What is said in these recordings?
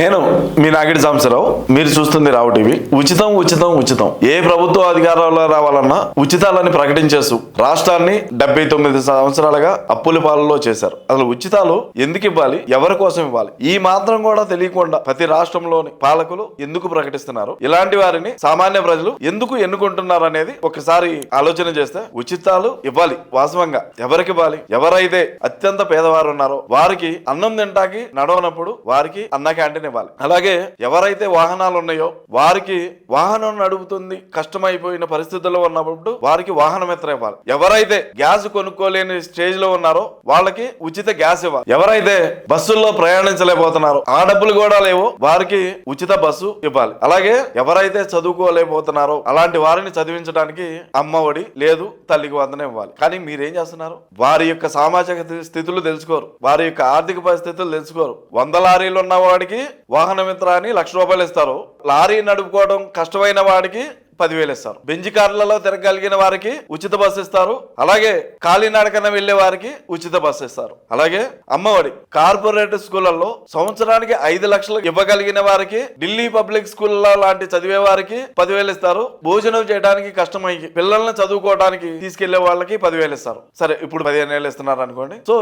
నేను మీ నాగిడి సాంబశివరావు, మీరు చూస్తుంది రావు టీవీ. ఉచితం ఉచితం ఉచితం. ఏ ప్రభుత్వ అధికారంలో రావాలన్నా ఉచితాలని ప్రకటించేస్తూ రాష్ట్రాన్ని 79 సంవత్సరాలుగా అప్పుల పాలనలో చేశారు. అసలు ఉచితాలు ఎందుకు ఇవ్వాలి, ఎవరి కోసం ఇవ్వాలి, ఈ మాత్రం కూడా తెలియకుండా ప్రతి రాష్ట్రంలోని పాలకులు ఎందుకు ప్రకటిస్తున్నారు, ఇలాంటి వారిని సామాన్య ప్రజలు ఎందుకు ఎన్నుకుంటున్నారు అనేది ఒకసారి ఆలోచన చేస్తే, ఉచితాలు ఇవ్వాలి. వాస్తవంగా ఎవరికి ఇవ్వాలి? ఎవరైతే అత్యంత పేదవారు ఉన్నారో వారికి అన్నం తింటాకి నడవనప్పుడు వారికి అన్న క్యాంటీన్ ఇవ్వాలి. అలాగే ఎవరైతే వాహనాలు ఉన్నాయో వారికి వాహనం నడుపుతుంది కష్టమైపోయిన పరిస్థితుల్లో ఉన్నప్పుడు వారికి వాహన మిత్ర ఇవ్వాలి. ఎవరైతే గ్యాస్ కొనుక్కోలేని స్టేజ్ లో ఉన్నారో వాళ్ళకి ఉచిత గ్యాస్ ఇవ్వాలి. ఎవరైతే బస్సుల్లో ప్రయాణించలేకపోతున్నారో, ఆ డబ్బులు కూడా లేవో, వారికి ఉచిత బస్సు ఇవ్వాలి. అలాగే ఎవరైతే చదువుకోలేకపోతున్నారో అలాంటి వారిని చదివించడానికి అమ్మ ఒడి లేదు, తల్లికి వందనం ఇవ్వాలి. కానీ మీరేం చేస్తున్నారు? వారి యొక్క సామాజిక స్థితులు తెలుసుకోరు, వారి యొక్క ఆర్థిక పరిస్థితులు తెలుసుకోరు. 100 లారీలు ఉన్న వాడికి వాహన మిత్ర అని ₹1,00,000 ఇస్తారు. లారీ నడుపుకోవడం కష్టమైన వాడికి 10,000 ఇస్తారు. బెంజి కార్లలో తిరగలిగిన వారికి ఉచిత బస్సు ఇస్తారు. అలాగే కాలినడకన వెళ్లే వారికి ఉచిత బస్సు ఇస్తారు. అలాగే అమ్మఒడి కార్పొరేట్ స్కూళ్లలో సంవత్సరానికి 5 లక్షలు ఇవ్వగలిగిన వారికి, ఢిల్లీ పబ్లిక్ స్కూల్లో లాంటి చదివే వారికి 10,000 ఇస్తారు. భోజనం చేయడానికి కష్టమై పిల్లల్ని చదువుకోవడానికి తీసుకెళ్లే వాళ్ళకి 10,000 ఇస్తారు. సరే, ఇప్పుడు 15,000 ఇస్తున్నారు అనుకోండి. సో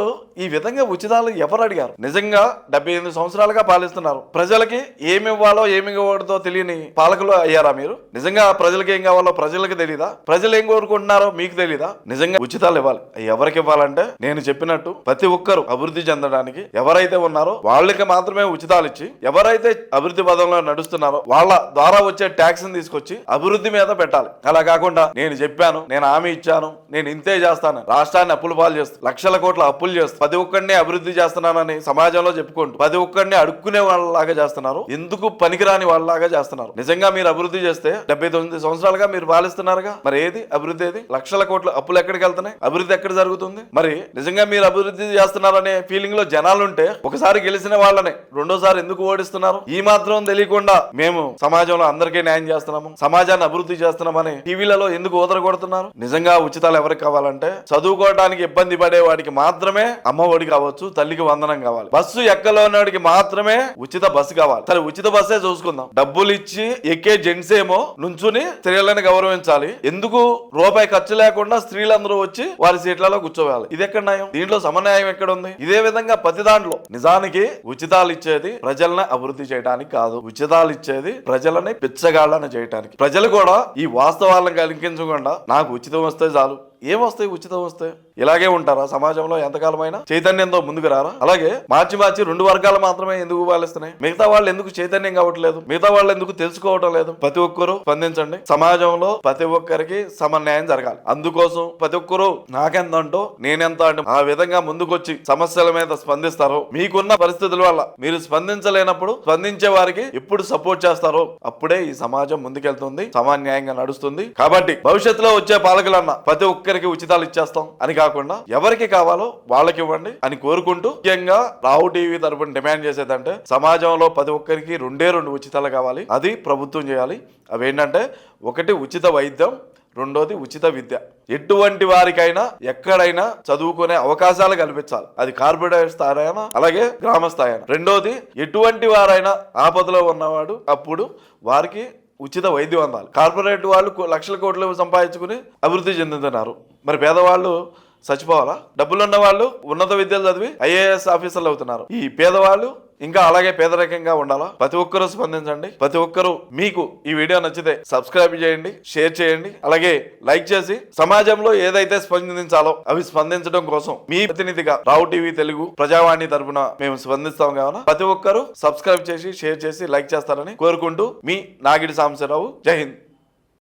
ఈ విధంగా ఉచితాలు ఎవరు అడిగారు? నిజంగా 78 సంవత్సరాలుగా పాలిస్తున్నారు. ప్రజలకి ఏమి ఇవ్వాలో ఏమి ఇవ్వకూడదో తెలియని పాలకులు అయ్యారా మీరు? నిజంగా ప్రజలకు ఏం కావాలో ప్రజలకు తెలీదా? ప్రజలు ఏం కోరుకుంటున్నారో మీకు తెలీదా? నిజంగా ఉచితాలు ఇవ్వాలి. ఎవరికి ఇవ్వాలంటే నేను చెప్పినట్టు ప్రతి ఒక్కరు అభివృద్ధి చెందడానికి ఎవరైతే ఉన్నారో వాళ్ళకి మాత్రమే ఉచితాలు ఇచ్చి, ఎవరైతే అభివృద్ధి పదంలో నడుస్తున్నారో వాళ్ళ ద్వారా వచ్చే ట్యాక్స్ ని తీసుకొచ్చి అభివృద్ధి మీద పెట్టాలి. అలా కాకుండా నేను చెప్పాను, నేను హామీ ఇచ్చాను, నేను ఇంతే చేస్తాను, రాష్ట్రాన్ని అప్పులు పాలు చేస్తాను, లక్షల కోట్ల అప్పులు చేస్తాను, ప్రతి ఒక్కడిని అభివృద్ధి చేస్తున్నానని సమాజంలో చెప్పుకుంటూ ప్రతి ఒక్కడిని అడుక్కునే వాళ్ళలాగా చేస్తున్నారు. ఎందుకు పనికిరాని వాళ్ళలాగా చేస్తున్నారు. నిజంగా మీరు అభివృద్ధి చేస్తే 79 సంవత్సరాలుగా మీరు పాలిస్తున్నారుగా, మరి ఏది అభివృద్ధి? ఏది? లక్షల కోట్ల అప్పులు ఎక్కడికి వెళ్తున్నాయి? అభివృద్ధి ఎక్కడ జరుగుతుంది? మరి నిజంగా మీరు అభివృద్ధి చేస్తున్నారనే ఫీలింగ్ లో జనాలు ఉంటే ఒకసారి గెలిచిన వాళ్ళని రెండోసారి ఎందుకు ఓడిస్తున్నారు? ఈ మాత్రం తెలియకుండా మేము సమాజంలో అందరికీ న్యాయం చేస్తున్నాము, సమాజాన్ని అభివృద్ధి చేస్తున్నామని టీవీలలో ఎందుకు ఊదర కొడుతున్నారు? నిజంగా ఉచితాలు ఎవరికి కావాలంటే చదువుకోవడానికి ఇబ్బంది పడే వాడికి మాత్రమే అమ్మ ఒడి కావచ్చు, తల్లికి వందనం కావాలి. బస్సు ఎక్కలోనాడికి మాత్రమే ఉచిత బస్సు కావాలి. సరే, ఉచిత బస్సే చూసుకుందాం. డబ్బులు ఇచ్చి ఎక్కే జెంట్స్ ఏమో నుంచుని స్త్రీలను గౌరవించాలి. ఎందుకు రూపాయి ఖర్చు లేకుండా స్త్రీలందరూ వచ్చి వారి సీట్లలో కూర్చోవాలి? ఇది ఎక్కడ న్యాయం? దీంట్లో సమన్యాయం ఎక్కడ ఉంది? ఇదే విధంగా ప్రతి దాంట్లో నిజానికి ఉచితాలు ఇచ్చేది ప్రజల్ని అభివృద్ధి చేయడానికి కాదు, ఉచితాలు ఇచ్చేది ప్రజలని పిచ్చగాళ్ళని చేయడానికి. ప్రజలు కూడా ఈ వాస్తవాలను కలిగించకుండా నాకు ఉచితం వస్తే చాలు, ఏమొస్తాయి ఉచితం వస్తే? ఇలాగే ఉంటారా సమాజంలో ఎంతకాలమైనా? చైతన్యంతో ముందుకు రారా? అలాగే మార్చి 2 వర్గాలు మాత్రమే ఎందుకు పాలిస్తున్నాయి? మిగతా వాళ్ళు ఎందుకు చైతన్యం కావట్లేదు? మిగతా వాళ్ళు ఎందుకు తెలుసుకోవటం లేదు? ప్రతి ఒక్కరూ స్పందించండి. సమాజంలో ప్రతి ఒక్కరికి సమన్యాయం జరగాలి. అందుకోసం ప్రతి ఒక్కరూ నాకెంతంటో నేనెంత అంటే ఆ విధంగా ముందుకొచ్చి సమస్యల మీద స్పందిస్తారో, మీకున్న పరిస్థితుల వల్ల మీరు స్పందించలేనప్పుడు స్పందించే వారికి ఎప్పుడు సపోర్ట్ చేస్తారో అప్పుడే ఈ సమాజం ముందుకెళ్తుంది, సమాన్యాయంగా నడుస్తుంది. కాబట్టి భవిష్యత్తులో వచ్చే పాలకులన్న ప్రతి ఒక్కరికి ఉచితాలు ఇచ్చేస్తాం అని కాకుండా ఎవరికి కావాలో వాళ్ళకి ఇవ్వండి అని కోరుకుంటూ, ముఖ్యంగా రావు టీవీ తరపున డిమాండ్ చేసేదంటే సమాజంలో ప్రతి ఒక్కరికి 2 ఉచితాలు కావాలి. అది ప్రభుత్వం చేయాలి. అవి ఏంటంటే, ఒకటి ఉచిత వైద్యం, రెండోది ఉచిత విద్య. ఎటువంటి వారికైనా ఎక్కడైనా చదువుకునే అవకాశాలు కల్పించాలి. అది కార్పొరేట్ స్థాయి అయినా అలాగే గ్రామ స్థాయి అయినా. రెండోది, ఎటువంటి వారైనా ఆపదలో ఉన్నవాడు అప్పుడు వారికి ఉచిత వైద్యం అందాలి. కార్పొరేట్ వాళ్ళు లక్షల కోట్లు సంపాదించుకుని అభివృద్ధి చెందుతున్నారు. మరి పేదవాళ్ళు చచ్చిపోవాలా? డబ్బులున్న వాళ్ళు ఉన్నత విద్యలు చదివి IAS ఆఫీసర్లు అవుతున్నారు. ఈ పేదవాళ్ళు ఇంకా అలాగే పేదరికంగా ఉండాలా? ప్రతి ఒక్కరూ స్పందించండి. ప్రతి ఒక్కరూ మీకు ఈ వీడియో నచ్చితే సబ్స్క్రైబ్ చేయండి, షేర్ చేయండి, అలాగే లైక్ చేసి సమాజంలో ఏదైతే స్పందించాలో అవి స్పందించడం కోసం మీ ప్రతినిధిగా రావు టీవీ తెలుగు ప్రజావాణి తరపున మేము స్పందిస్తాం. కావున ప్రతి ఒక్కరూ సబ్స్క్రైబ్ చేసి, షేర్ చేసి, లైక్ చేస్తారని కోరుకుంటూ మీ నాగిడి సాంబశివరావు. జై హింద్.